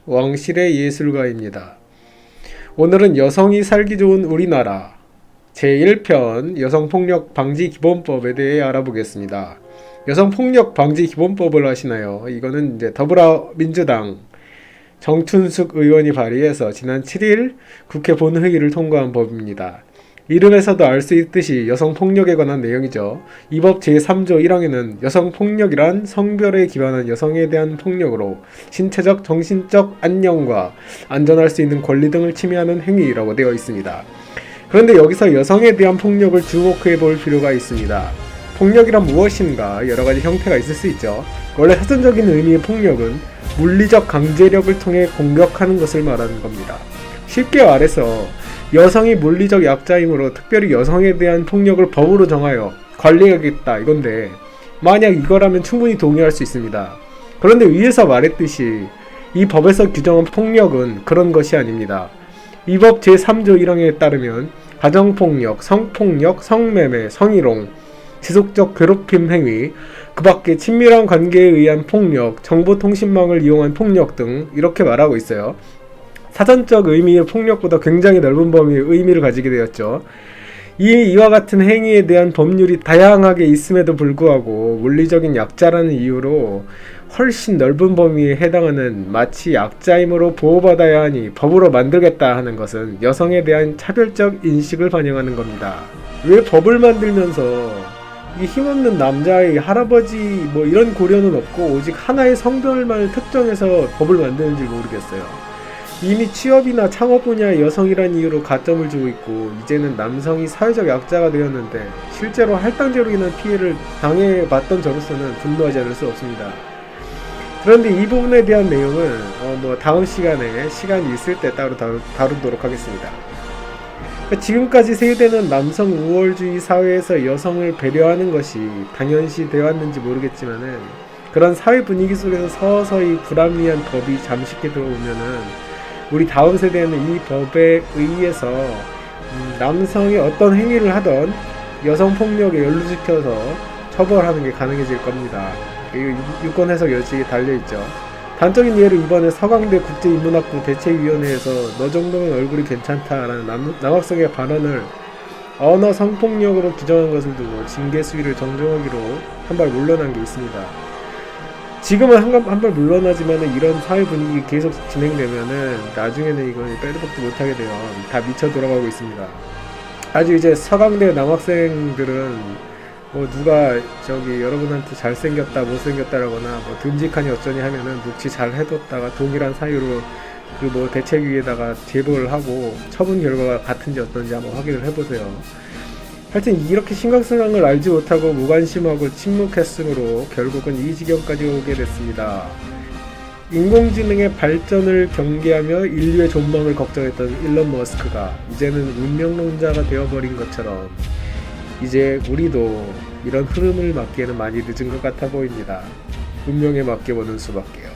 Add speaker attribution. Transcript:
Speaker 1: 왕실의 예술가입니다. 오늘은 여성이 살기 좋은 우리나라 제1편 여성폭력 방지 기본법에 대해 알아보겠습니다. 여성폭력 방지 기본법을 아시나요? 이거는 이제 더불어민주당 정춘숙 의원이 발의해서 지난 7일 국회 본회의를 통과한 법입니다. 이름에서도 알 수 있듯이 여성폭력에 관한 내용이죠. 이 법 제3조 1항에는 여성폭력이란 성별에 기반한 여성에 대한 폭력으로 신체적, 정신적 안녕과 안전할 수 있는 권리 등을 침해하는 행위라고 되어 있습니다. 그런데 여기서 여성에 대한 폭력을 주목해 볼 필요가 있습니다. 폭력이란 무엇인가? 여러 가지 형태가 있을 수 있죠. 원래 사전적인 의미의 폭력은 물리적 강제력을 통해 공격하는 것을 말하는 겁니다. 쉽게 말해서 여성이 물리적 약자이므로 특별히 여성에 대한 폭력을 법으로 정하여 관리하겠다 이건데, 만약 이거라면 충분히 동의할 수 있습니다. 그런데 위에서 말했듯이 이 법에서 규정한 폭력은 그런 것이 아닙니다. 이 법 제3조 1항에 따르면 가정폭력, 성폭력, 성매매, 성희롱, 지속적 괴롭힘 행위, 그 밖에 친밀한 관계에 의한 폭력, 정보통신망을 이용한 폭력 등 이렇게 말하고 있어요. 사전적 의미의 폭력보다 굉장히 넓은 범위의 의미를 가지게 되었죠. 이와 같은 행위에 대한 법률이 다양하게 있음에도 불구하고 물리적인 약자라는 이유로 훨씬 넓은 범위에 해당하는, 마치 약자임으로 보호받아야 하니 법으로 만들겠다 하는 것은 여성에 대한 차별적 인식을 반영하는 겁니다. 왜 법을 만들면서 이 힘없는 남자의 할아버지 뭐 이런 고려는 없고 오직 하나의 성별만 특정해서 법을 만드는지 모르겠어요. 이미 취업이나 창업 분야의 여성이란 이유로 가점을 주고 있고, 이제는 남성이 사회적 약자가 되었는데 실제로 할당제로 인한 피해를 당해봤던 저로서는 분노하지 않을 수 없습니다. 그런데 이 부분에 대한 내용은 다음 시간에 시간이 있을 때 따로 다루도록 하겠습니다. 지금까지 세대는 남성 우월주의 사회에서 여성을 배려하는 것이 당연시 되어 왔는지 모르겠지만은, 그런 사회 분위기 속에서 서서히 불합리한 법이 잠식해 들어오면은 우리 다음 세대는 이 법에 의해서 남성이 어떤 행위를 하던 여성 폭력에 연루시켜서 처벌하는 게 가능해질 겁니다. 유권 해석 여지에 달려있죠. 단적인 예로 이번에 서강대 국제인문학부 대책위원회에서 너 정도면 얼굴이 괜찮다라는 남학생의 발언을 언어 성폭력으로 규정한 것을 두고 징계 수위를 정정하기로 한 발 물러난 게 있습니다. 지금은 한 발 물러나지만 이런 사회 분위기 계속 진행되면은 나중에는 이걸 빼도 박도 못하게 돼요. 다 미쳐 돌아가고 있습니다. 아주 이제 서강대 남학생들은 누가 여러분한테 잘생겼다 못생겼다라거나 듬직하니 어쩌니 하면은 묵치 잘 해뒀다가 동일한 사유로 대책위에다가 제보를 하고 처분 결과가 같은지 어떤지 한번 확인을 해보세요. 하여튼 이렇게 심각성한 걸 알지 못하고 무관심하고 침묵했으므로 결국은 이 지경까지 오게 됐습니다. 인공지능의 발전을 경계하며 인류의 존망을 걱정했던 일론 머스크가 이제는 운명론자가 되어버린 것처럼 이제 우리도 이런 흐름을 막기에는 많이 늦은 것 같아 보입니다. 운명에 맡겨보는 수밖에요.